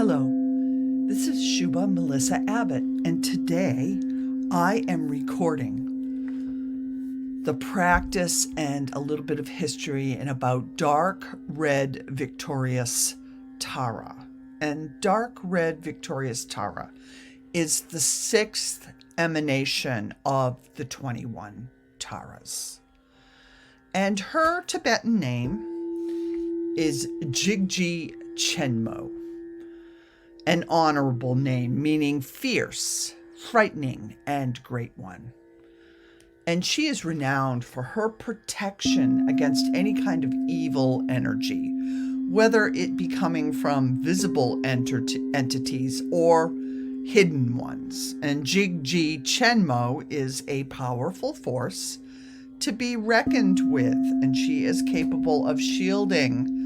Hello, this is Shuba Melissa Abbott, and today I am recording the practice and a little bit of history and about dark red victorious Tara. And dark red victorious Tara is the 6th emanation of the 21 Taras. And her Tibetan name is Jigji Chenmo, an honorable name meaning fierce, frightening, and great one. And she is renowned for her protection against any kind of evil energy, whether it be coming from visible entities or hidden ones. And Jigji Chenmo is a powerful force to be reckoned with, and she is capable of shielding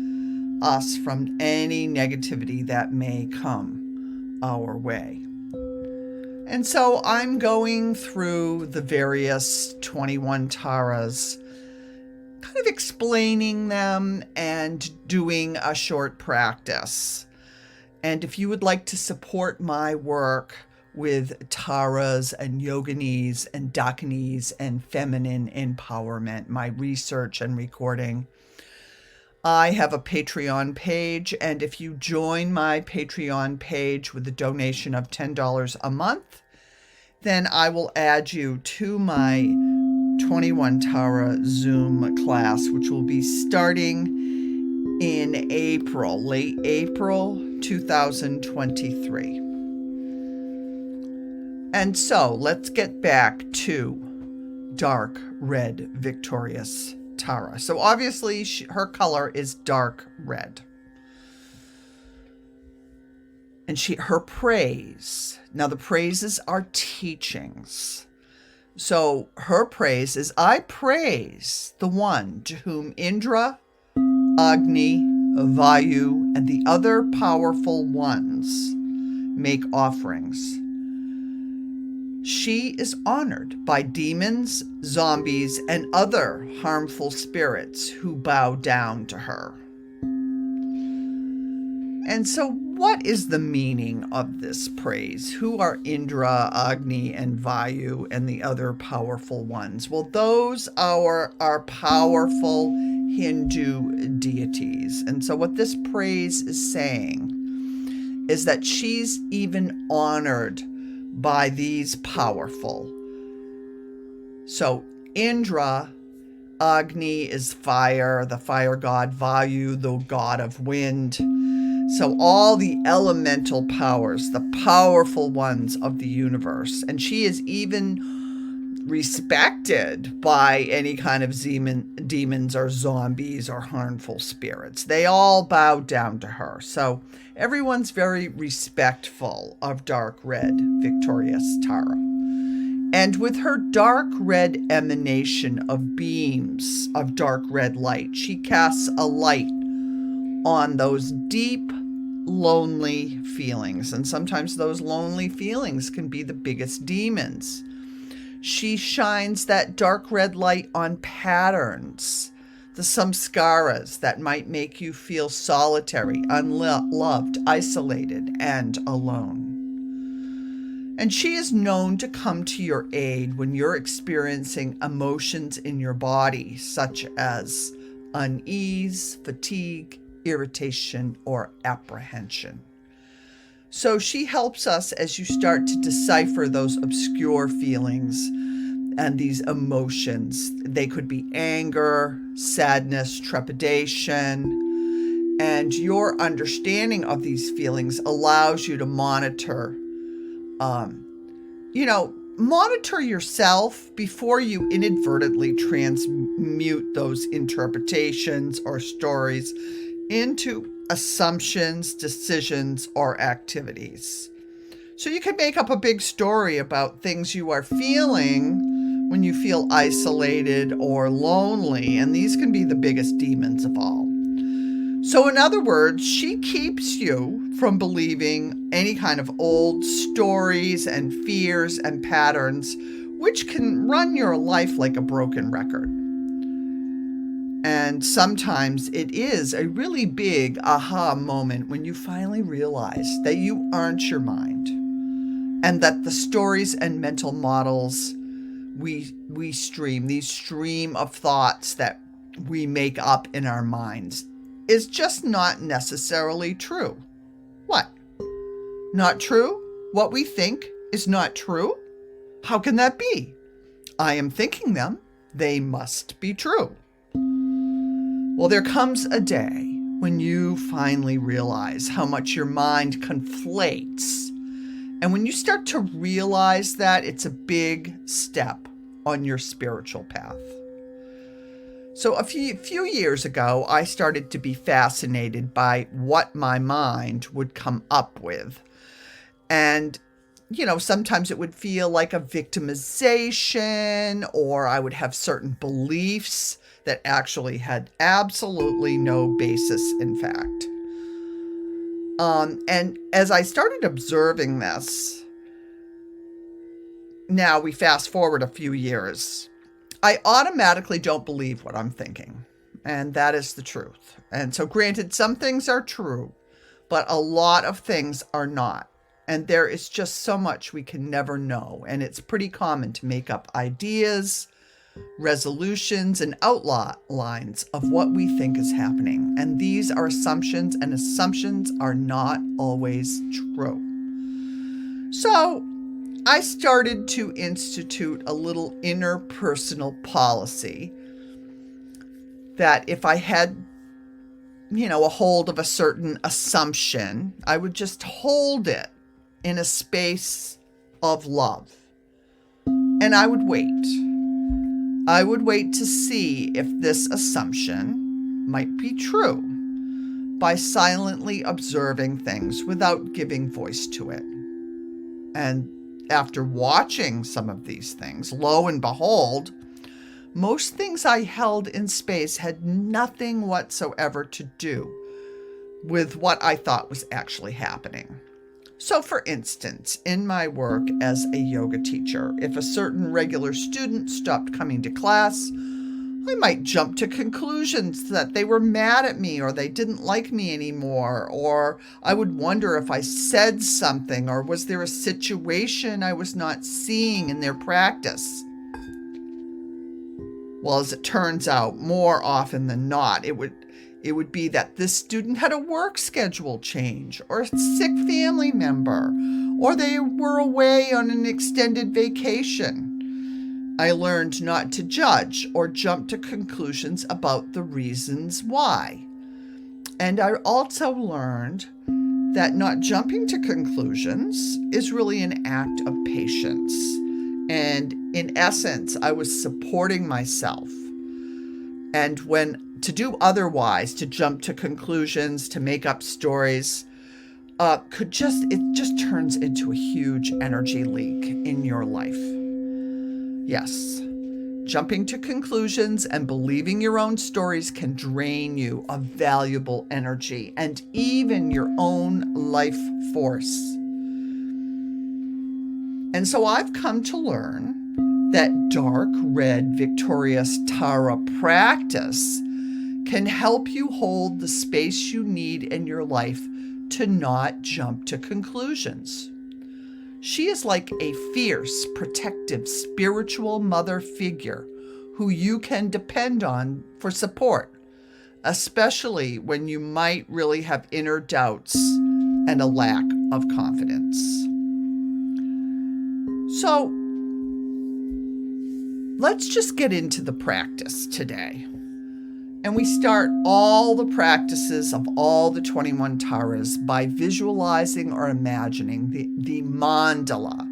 us from any negativity that may come our way. And so I'm going through the various 21 Taras, kind of explaining them and doing a short practice. And if you would like to support my work with Taras and Yoginis and Dakinis and feminine empowerment, my research and recording, I have a Patreon page, and if you join my Patreon page with a donation of $10 a month, then I will add you to my 21 Tara Zoom class, which will be starting in April, late April 2023. And so let's get back to dark red victorious Tara. So obviously her color is dark red. And her praise. Now the praises are teachings. So her praise is, I praise the one to whom Indra, Agni, Vayu, and the other powerful ones make offerings. She is honored by demons, zombies, and other harmful spirits who bow down to her. And so what is the meaning of this praise? Who are Indra, Agni, and Vayu, and the other powerful ones? Well, those are our powerful Hindu deities. And so what this praise is saying is that she's even honored by these powerful. So Indra, Agni is fire, the fire god, Vayu, the god of wind. So all the elemental powers, the powerful ones of the universe. And she is even respected by any kind of demons or zombies or harmful spirits. They all bow down to her. So everyone's very respectful of dark red victorious Tara. And with her dark red emanation of beams of dark red light, she casts a light on those deep, lonely feelings. And sometimes those lonely feelings can be the biggest demons. She shines that dark red light on patterns, the samskaras that might make you feel solitary, unloved, isolated, and alone. And she is known to come to your aid when you're experiencing emotions in your body, such as unease, fatigue, irritation, or apprehension. So she helps us as you start to decipher those obscure feelings and these emotions. They could be anger, sadness, trepidation, and your understanding of these feelings allows you to monitor yourself before you inadvertently transmute those interpretations or stories into assumptions, decisions, or activities. So you can make up a big story about things you are feeling when you feel isolated or lonely, and these can be the biggest demons of all. So in other words, she keeps you from believing any kind of old stories and fears and patterns, which can run your life like a broken record. And sometimes it is a really big aha moment when you finally realize that you aren't your mind, and that the stories and mental models we stream, these stream of thoughts that we make up in our minds, is just not necessarily true. What? Not true? What we think is not true? How can that be? I am thinking them. They must be true. Well, there comes a day when you finally realize how much your mind conflates. And when you start to realize that, it's a big step on your spiritual path. So a few years ago, I started to be fascinated by what my mind would come up with. And, sometimes it would feel like a victimization, or I would have certain beliefs that actually had absolutely no basis in fact. And as I started observing this, now we fast forward a few years, I automatically don't believe what I'm thinking. And that is the truth. And so granted, some things are true, but a lot of things are not. And there is just so much we can never know. And it's pretty common to make up ideas, resolutions, and outlines of what we think is happening. And these are assumptions, and assumptions are not always true. So I started to institute a little interpersonal policy that if I had, a hold of a certain assumption, I would just hold it in a space of love. And I would wait. I would wait to see if this assumption might be true by silently observing things without giving voice to it. And after watching some of these things, lo and behold, most things I held in space had nothing whatsoever to do with what I thought was actually happening. So for instance, in my work as a yoga teacher, if a certain regular student stopped coming to class, I might jump to conclusions that they were mad at me or they didn't like me anymore, or I would wonder if I said something, or was there a situation I was not seeing in their practice. Well, as it turns out, more often than not, it would be that this student had a work schedule change, or a sick family member, or they were away on an extended vacation. I learned not to judge or jump to conclusions about the reasons why. And I also learned that not jumping to conclusions is really an act of patience. And in essence, I was supporting myself. And when to do otherwise, to jump to conclusions, to make up stories, it just turns into a huge energy leak in your life. Yes, jumping to conclusions and believing your own stories can drain you of valuable energy and even your own life force. And so I've come to learn that dark red victorious Tara practice can help you hold the space you need in your life to not jump to conclusions. She is like a fierce, protective, spiritual mother figure who you can depend on for support, especially when you might really have inner doubts and a lack of confidence. So, let's just get into the practice today. And we start all the practices of all the 21 Taras by visualizing or imagining the mandala,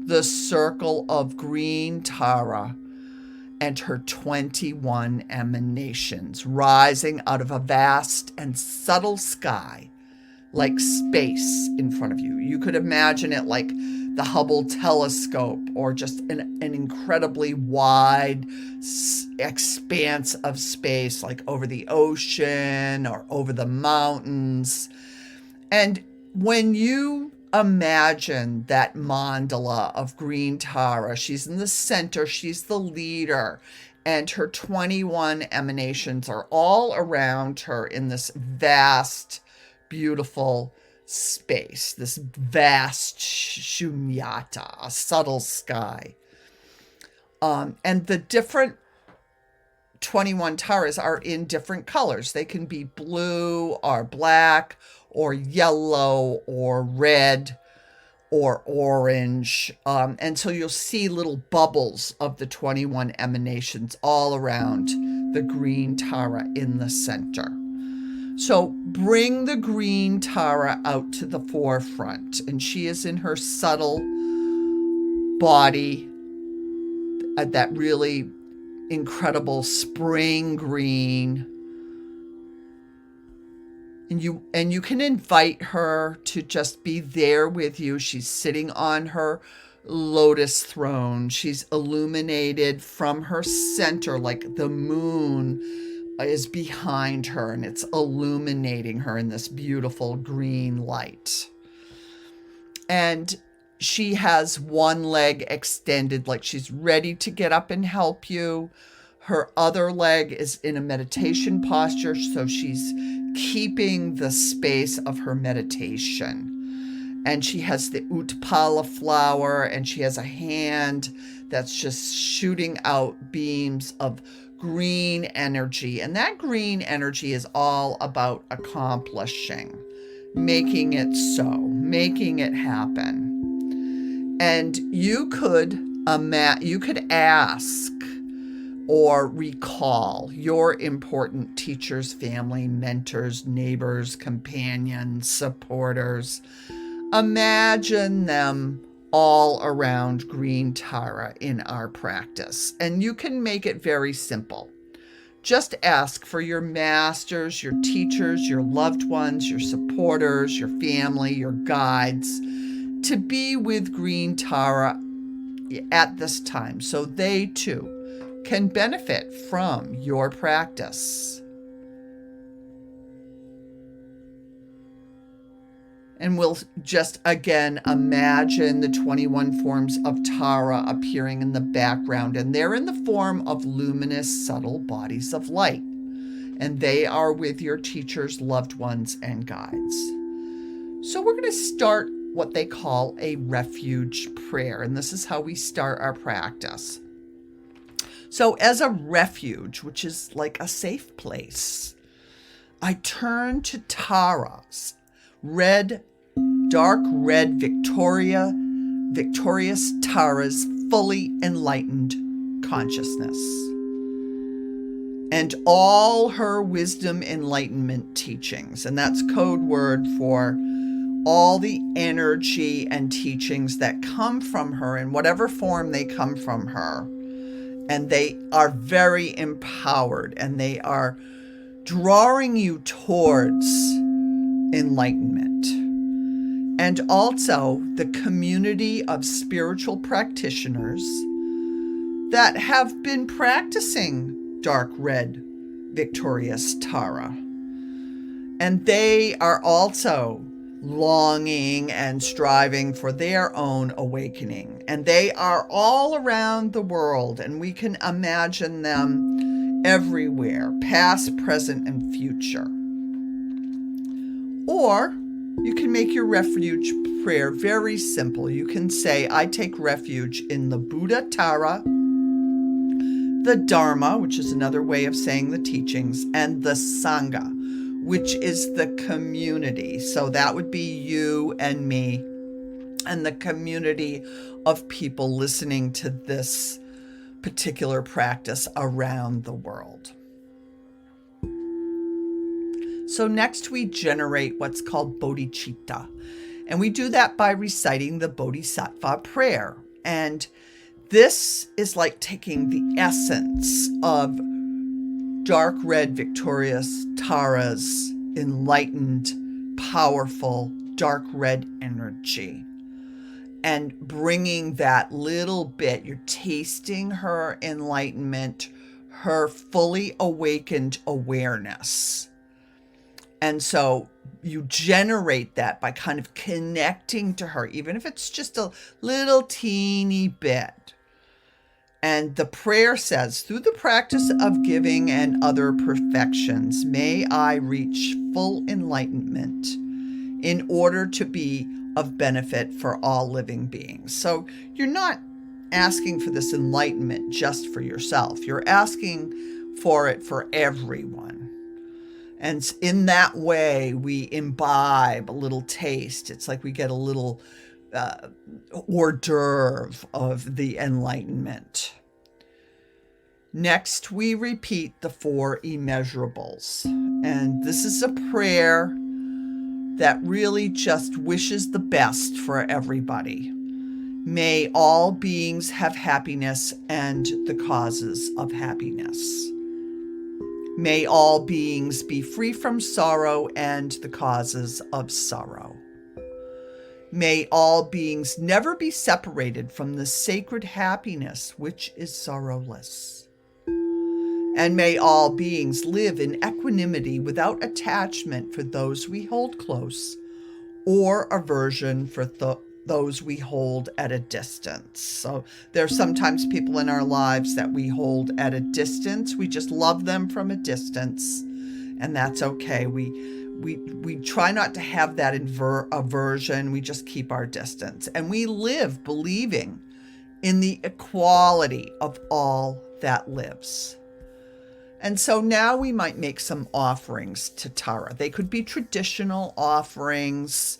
the circle of green Tara, and her 21 emanations rising out of a vast and subtle sky, like space in front of you. You could imagine it like the Hubble telescope, or just an incredibly wide expanse of space, like over the ocean or over the mountains. And when you imagine that mandala of green Tara, she's in the center, she's the leader, and her 21 emanations are all around her in this vast, beautiful space, this vast shunyata, a subtle sky. And the different 21 taras are in different colors. They can be blue or black or yellow or red or orange. And so you'll see little bubbles of the 21 emanations all around the green Tara in the center. So bring the green Tara out to the forefront, and she is in her subtle body, that really incredible spring green. And you can invite her to just be there with you. She's sitting on her lotus throne. She's illuminated from her center, like the moon is behind her, and it's illuminating her in this beautiful green light. And she has one leg extended, like she's ready to get up and help you. Her other leg is in a meditation posture, so she's keeping the space of her meditation. And she has the utpala flower, and she has a hand that's just shooting out beams of green energy. And that green energy is all about accomplishing, making it so, making it happen. And you could ask or recall your important teachers, family, mentors, neighbors, companions, supporters. Imagine them all around green Tara in our practice. And you can make it very simple. Just ask for your masters, your teachers, your loved ones, your supporters, your family, your guides to be with green Tara at this time, so they too can benefit from your practice. And we'll just again imagine the 21 forms of Tara appearing in the background, and they're in the form of luminous, subtle bodies of light. And they are with your teachers, loved ones, and guides. So we're going to start what they call a refuge prayer, and this is how we start our practice. So as a refuge, which is like a safe place, I turn to Tara's dark red victorious Tara's fully enlightened consciousness, and all her wisdom enlightenment teachings. And that's code word for all the energy and teachings that come from her in whatever form they come from her. And they are very empowered, and they are drawing you towards enlightenment. And also the community of spiritual practitioners that have been practicing dark red victorious Tara. And they are also longing and striving for their own awakening. And they are all around the world, and we can imagine them everywhere, past, present, and future. Or you can make your refuge prayer very simple. You can say, I take refuge in the Buddha Tara, the Dharma, which is another way of saying the teachings, and the Sangha, which is the community. So that would be you and me and the community of people listening to this particular practice around the world. So next we generate what's called bodhicitta. And we do that by reciting the Bodhisattva prayer. And this is like taking the essence of dark red victorious Tara's enlightened, powerful, dark red energy, and bringing that little bit, you're tasting her enlightenment, her fully awakened awareness. And so you generate that by kind of connecting to her, even if it's just a little teeny bit. And the prayer says, through the practice of giving and other perfections, may I reach full enlightenment in order to be of benefit for all living beings. So you're not asking for this enlightenment just for yourself. You're asking for it for everyone. And in that way, we imbibe a little taste. It's like we get a little hors d'oeuvre of the enlightenment. Next, we repeat the 4 immeasurables. And this is a prayer that really just wishes the best for everybody. May all beings have happiness and the causes of happiness. May all beings be free from sorrow and the causes of sorrow. May all beings never be separated from the sacred happiness which is sorrowless. And may all beings live in equanimity without attachment for those we hold close or aversion for those we hold at a distance. So there's sometimes people in our lives that we hold at a distance. We just love them from a distance, and that's okay. We try not to have that aversion. We just keep our distance. And we live believing in the equality of all that lives. And so now we might make some offerings to Tara. They could be traditional offerings,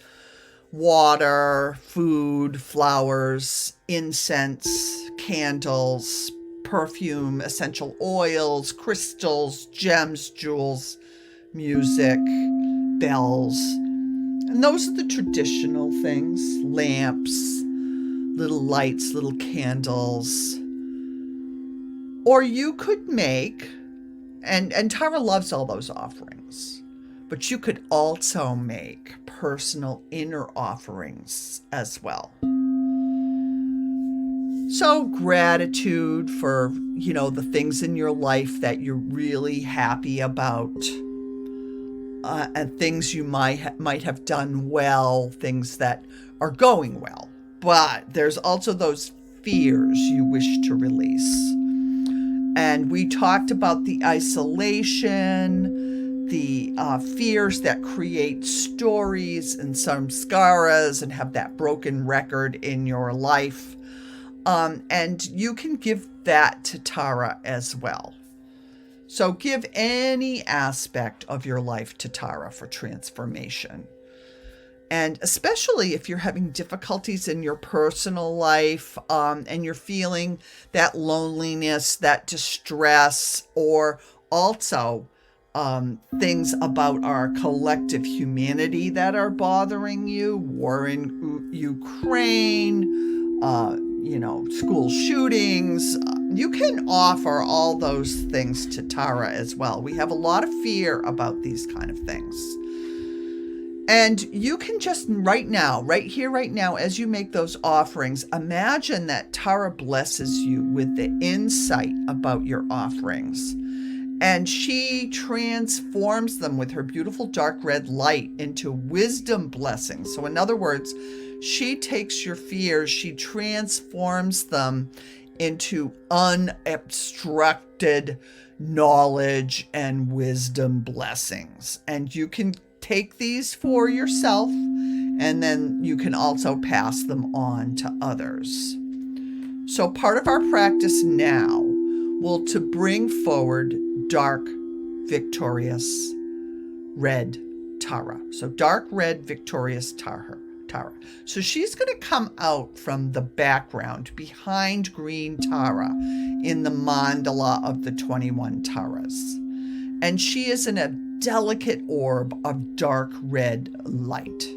water, food, flowers, incense, candles, perfume, essential oils, crystals, gems, jewels, music, bells. And those are the traditional things: lamps, little lights, little candles. Or you could make, and Tara loves all those offerings, but you could also make personal inner offerings as well. So gratitude for, the things in your life that you're really happy about, and things you might have done well, things that are going well. But there's also those fears you wish to release. And we talked about the isolation, the fears that create stories and samskaras and have that broken record in your life. And you can give that to Tara as well. So give any aspect of your life to Tara for transformation. And especially if you're having difficulties in your personal life, and you're feeling that loneliness, that distress, or also things about our collective humanity that are bothering you, war in Ukraine, school shootings, you can offer all those things to Tara as well. We have a lot of fear about these kind of things. And you can just right here, right now, as you make those offerings, imagine that Tara blesses you with the insight about your offerings. And she transforms them with her beautiful dark red light into wisdom blessings. So in other words, she takes your fears, she transforms them into unobstructed knowledge and wisdom blessings. And you can take these for yourself, and then you can also pass them on to others. So part of our practice now will to bring forward dark, victorious, red Tara. So dark, red, victorious Tara. So she's going to come out from the background behind green Tara in the mandala of the 21 Taras. And she is in a delicate orb of dark red light.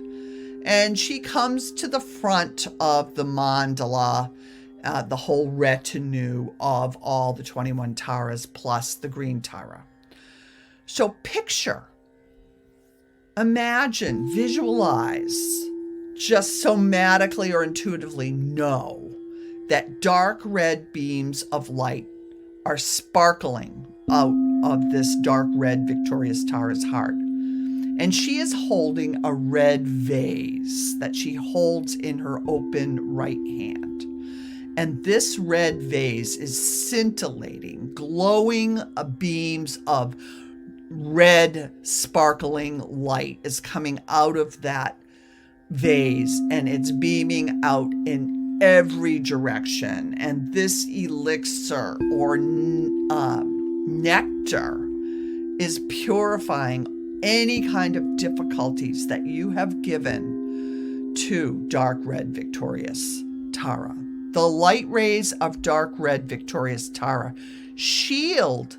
And she comes to the front of the mandala, the whole retinue of all the 21 Taras plus the green Tara. So picture, imagine, visualize, just somatically or intuitively know that dark red beams of light are sparkling out of this dark red victorious Tara's heart. And she is holding a red vase that she holds in her open right hand. And this red vase is scintillating, glowing beams of red sparkling light is coming out of that vase, and it's beaming out in every direction. And this elixir or nectar is purifying any kind of difficulties that you have given to dark red victorious Tara. The light rays of dark red victorious Tara shield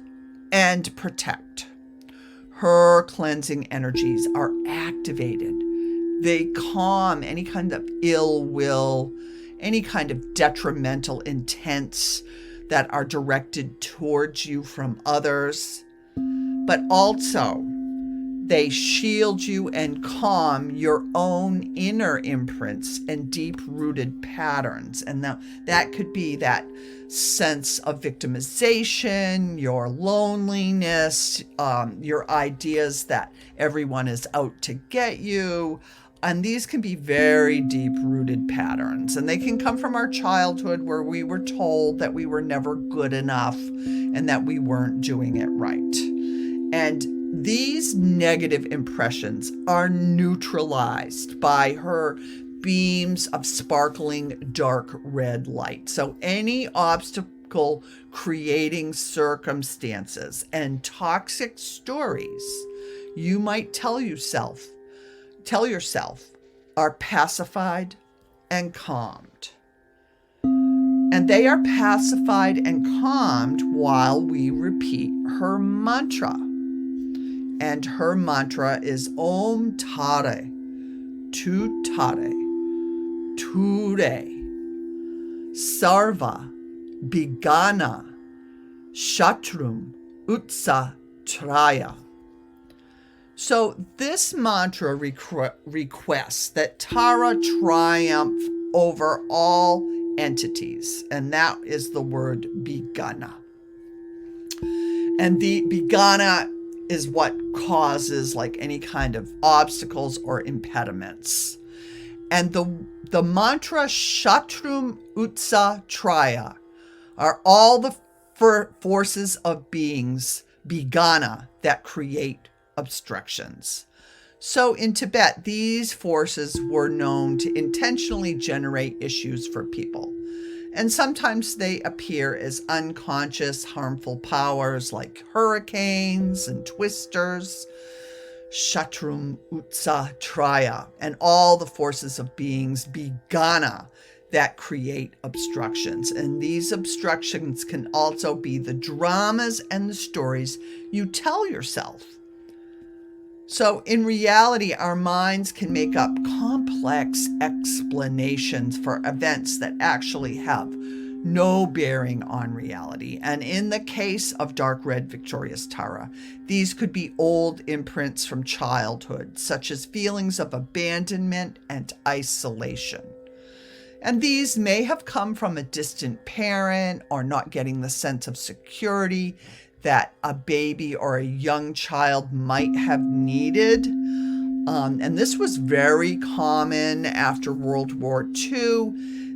and protect. Her cleansing energies are activated. They calm any kind of ill will, any kind of detrimental intents that are directed towards you from others. But also, they shield you and calm your own inner imprints and deep-rooted patterns. And that could be that sense of victimization, your loneliness, your ideas that everyone is out to get you. And these can be very deep-rooted patterns. And they can come from our childhood, where we were told that we were never good enough and that we weren't doing it right. And these negative impressions are neutralized by her beams of sparkling dark red light. So any obstacle creating circumstances and toxic stories you might tell yourself are pacified and calmed. And they are pacified and calmed while we repeat her mantra. And her mantra is Om Tare, Tu Tare, Ture, Sarva, Bigana, Shatrum, Utsa, Traya. So this mantra requests that Tara triumph over all entities, and that is the word Bigana. And the Bigana is what causes like any kind of obstacles or impediments. And the mantra Shatrum Utsa Traya are all the forces of beings, Bigana, that create obstructions. So in Tibet, these forces were known to intentionally generate issues for people. And sometimes they appear as unconscious, harmful powers like hurricanes and twisters, Shatrum Utsa Traya, and all the forces of beings, Bigana, that create obstructions. And these obstructions can also be the dramas and the stories you tell yourself. So in reality, our minds can make up complex explanations for events that actually have no bearing on reality. And in the case of dark red victorious Tara, these could be old imprints from childhood, such as feelings of abandonment and isolation. And these may have come from a distant parent or not getting the sense of security that a baby or a young child might have needed. And this was very common after World War II.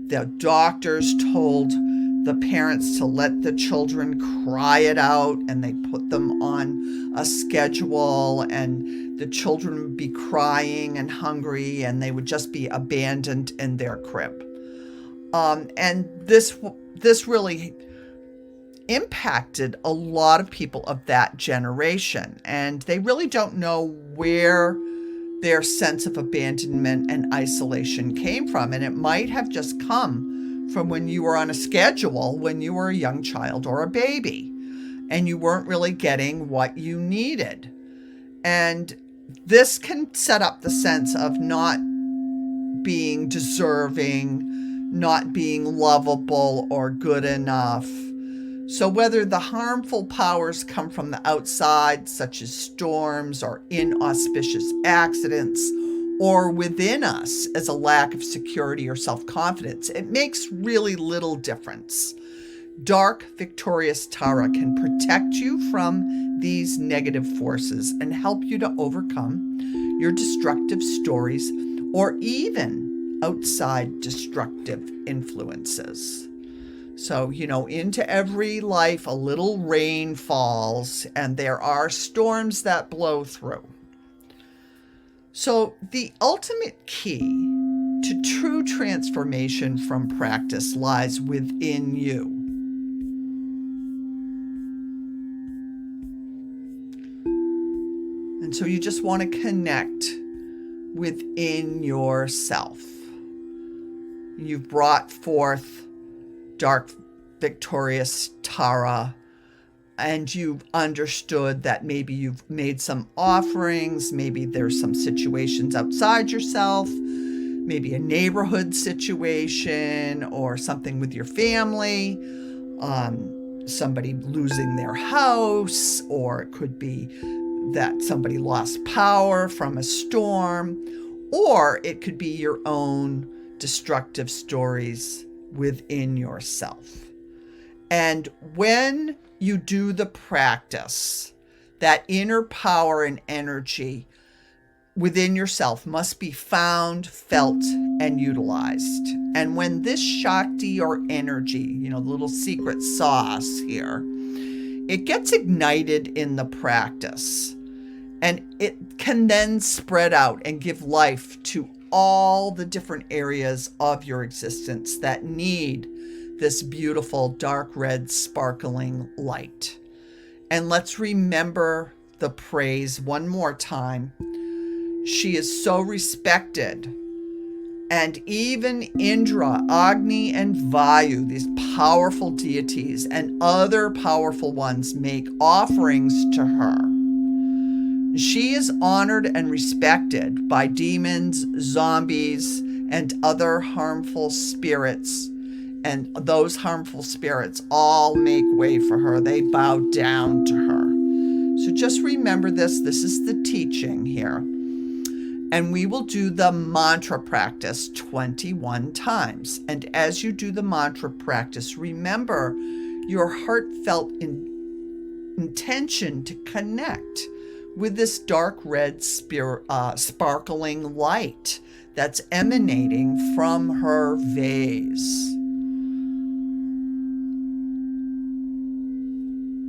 The doctors told the parents to let the children cry it out, and they put them on a schedule, and the children would be crying and hungry, and they would just be abandoned in their crib. And this really impacted a lot of people of that generation, and they really don't know where their sense of abandonment and isolation came from. And it might have just come from when you were on a schedule, when you were a young child or a baby, and you weren't really getting what you needed. And this can set up the sense of not being deserving, not being lovable or good enough. So whether the harmful powers come from the outside, such as storms or inauspicious accidents, or within us as a lack of security or self-confidence, it makes really little difference. Dark victorious Tara can protect you from these negative forces and help you to overcome your destructive stories or even outside destructive influences. So, into every life, a little rain falls, and there are storms that blow through. So, the ultimate key to true transformation from practice lies within you. And so you just want to connect within yourself. You've brought forth dark, victorious Tara, and you've understood that maybe you've made some offerings, maybe there's some situations outside yourself, maybe a neighborhood situation or something with your family, somebody losing their house, or it could be that somebody lost power from a storm, or it could be your own destructive stories within yourself. And when you do the practice, that inner power and energy within yourself must be found, felt, and utilized. And when this Shakti or energy, the little secret sauce here, it gets ignited in the practice, and it can then spread out and give life to all the different areas of your existence that need this beautiful dark red sparkling light. And let's remember the praise one more time. She is so respected. And even Indra, Agni, and Vayu, these powerful deities and other powerful ones, make offerings to her. She is honored and respected by demons, zombies, and other harmful spirits. And those harmful spirits all make way for her. They bow down to her. So just remember this. This is the teaching here. And we will do the mantra practice 21 times. And as you do the mantra practice, remember your heartfelt intention to connect with this dark red sparkling light that's emanating from her vase.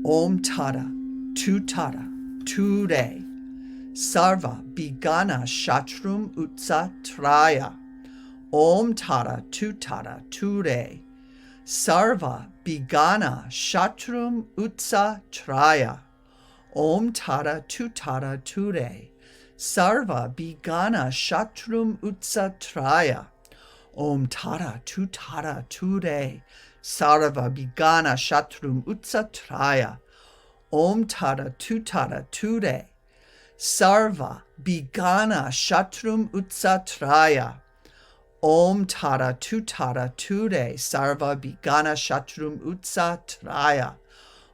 Om Tara, Tu Tara, Ture, Sarva Bigana Shatrum Utsa Traya. Om Tara, Tu Tara, Ture, Sarva Bigana Shatrum Utsa Traya. Om Tara, Tu Tara, Ture, Sarva Bigana Shatrum Utsa Traya. Om Tara, Tu Tara, Ture, Sarva Bigana Shatrum Utsa Traya. Om Tara, Tu Tara, Ture, Sarva Bigana Shatrum Utsa Traya. Om Tara, Tu Tara, Ture, Sarva Bigana Shatrum Utsa Traya.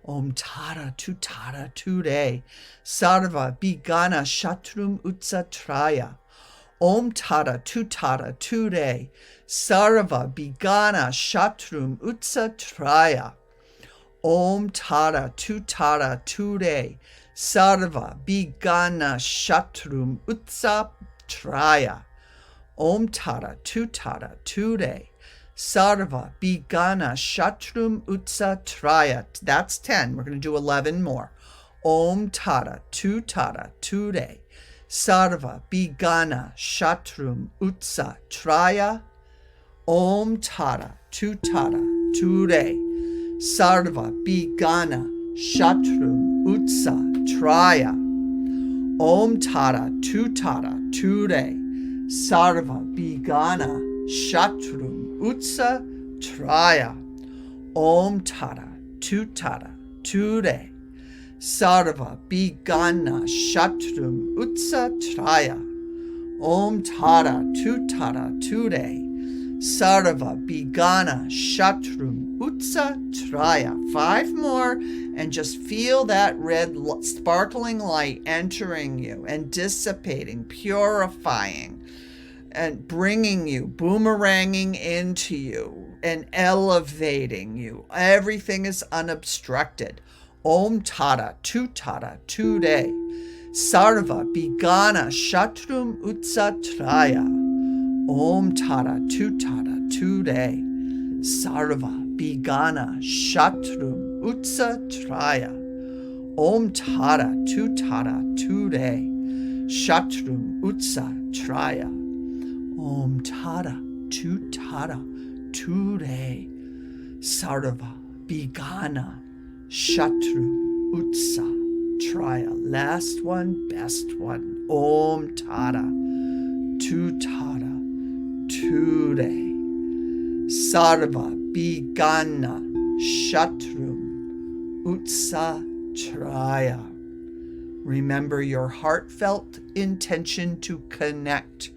Om Tara, Tu Tara, Ture, Sarva Bigana Shatrum Utsa Traya. Om Tara, Tu Tara, Ture, Sarva Bigana Shatrum Utsa Traya. Om Tara, Tu Tara, Ture, Sarva Bigana Shatrum Utsa Traya. Om Tara, Tu Tara, Ture, Sarva Bigana Shatrum Utsa Traya. That's 10. We're going to do 11 more. Om Tara, Tu Tara, Ture, Sarva Bigana Shatrum Utsa Traya. Om Tara, Tu Tara, Ture, Sarva Bigana Shatrum Utsa Traya. Om Tara, Tu Tara, Ture, Sarva Bigana Shatrum Utsa Traya. Om Tara, Tu Tara, Ture, Sarva Bigana Shatrum Utsa Traya. Om Tara, Tu Tara, Ture, Sarva Bigana Shatrum Utsa Traya. 5 more, and just feel that red sparkling light entering you and dissipating, purifying, and bringing you, boomeranging into you and elevating you. Everything is unobstructed. Om Tara, Tu Tara, Ture, Sarva Bigana Shatrum Utsa Traya. Om Tara, Tu Tara, Ture, Sarva Bigana Shatrum Utsa Traya. Om Tara Ture. Shatrum Utsa Traya. Om Tara Ture. Sarva Bigana Shatrum Utsa Traya. Last one, best one. Om Tara Ture. Sarva Bigana Shatrum Utsa Traya. Remember your heartfelt intention to connect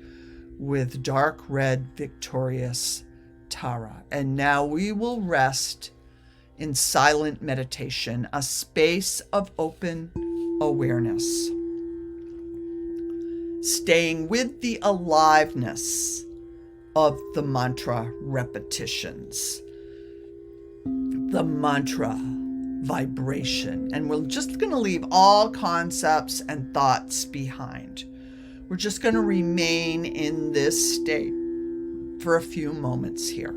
with dark red victorious Tara. And now we will rest in silent meditation, a space of open awareness, staying with the aliveness of the mantra repetitions, the mantra vibration. And we're just going to leave all concepts and thoughts behind. We're just going to remain in this state for a few moments here.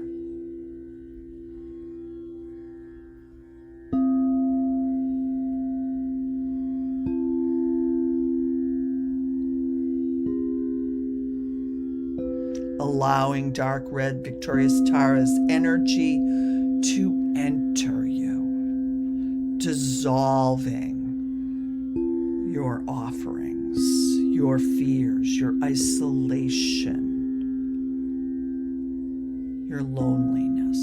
Allowing dark red victorious Tara's energy to enter you, dissolving your offerings, your fears, your isolation, your loneliness.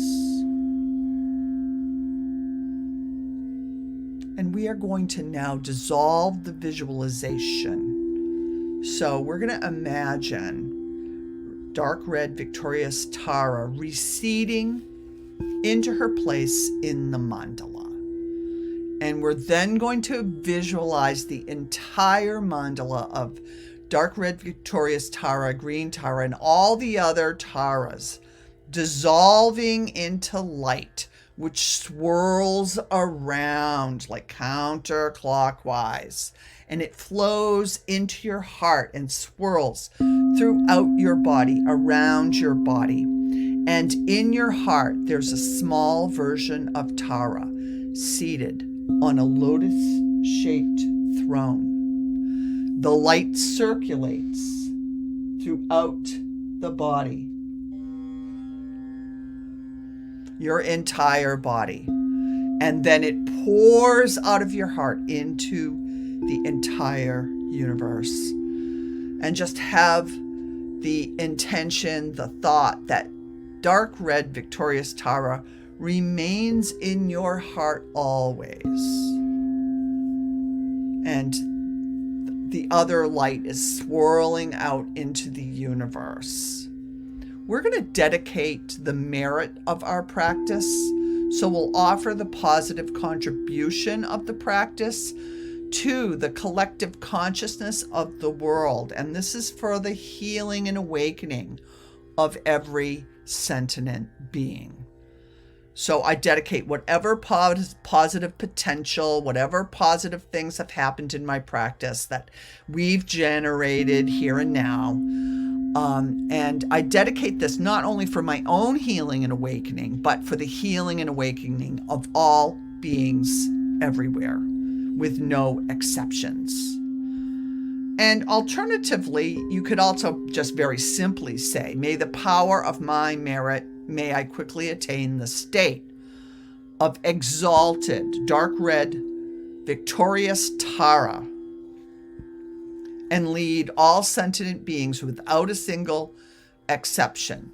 And we are going to now dissolve the visualization. So we're going to imagine dark red victorious Tara receding into her place in the mandala. And we're then going to visualize the entire mandala of dark red victorious Tara, green Tara, and all the other Taras dissolving into light, which swirls around like counterclockwise. And it flows into your heart and swirls throughout your body, around your body. And in your heart, there's a small version of Tara seated on a lotus-shaped throne. The light circulates throughout the body, your entire body. And then it pours out of your heart into the entire universe. And just have the intention, the thought that dark red victorious Tara remains in your heart always. And the other light is swirling out into the universe. We're going to dedicate the merit of our practice. So we'll offer the positive contribution of the practice to the collective consciousness of the world. And this is for the healing and awakening of every sentient being. So I dedicate whatever positive potential, whatever positive things have happened in my practice that we've generated here and now. And I dedicate this not only for my own healing and awakening, but for the healing and awakening of all beings everywhere, with no exceptions. And alternatively, you could also just very simply say, may the power of my merit, may I quickly attain the state of exalted, dark red, victorious Tara, and lead all sentient beings without a single exception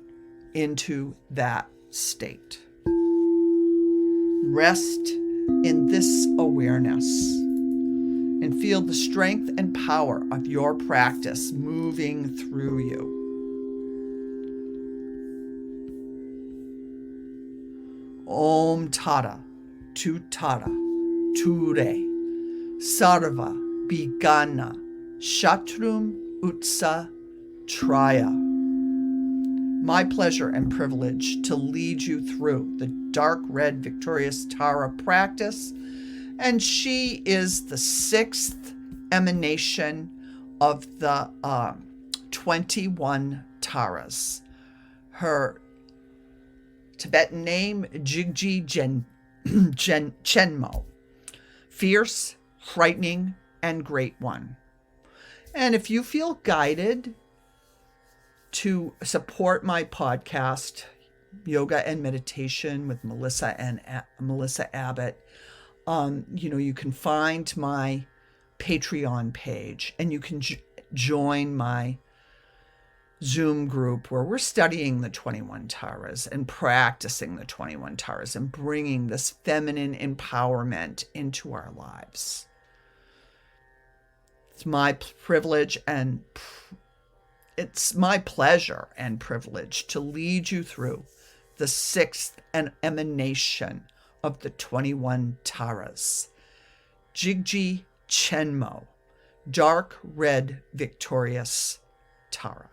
into that state. Rest in this awareness and feel the strength and power of your practice moving through you. Om Tara, Tutara, Ture, Sarva, Bigana, Shatrum, Utsa, Traya. My pleasure and privilege to lead you through the dark red victorious Tara practice. And she is the 6th emanation of the 21 Taras. Her Tibetan name, Jigji Chenmo. Fierce, frightening, and great one. And if you feel guided to support my podcast, Yoga and Meditation with Melissa Abbott, you can find my Patreon page, and you can join my Zoom group where we're studying the 21 Taras and practicing the 21 Taras and bringing this feminine empowerment into our lives. It's my privilege and it's my pleasure and privilege to lead you through the 6th emanation of the 21 Taras. Jigji Chenmo, dark red victorious Tara.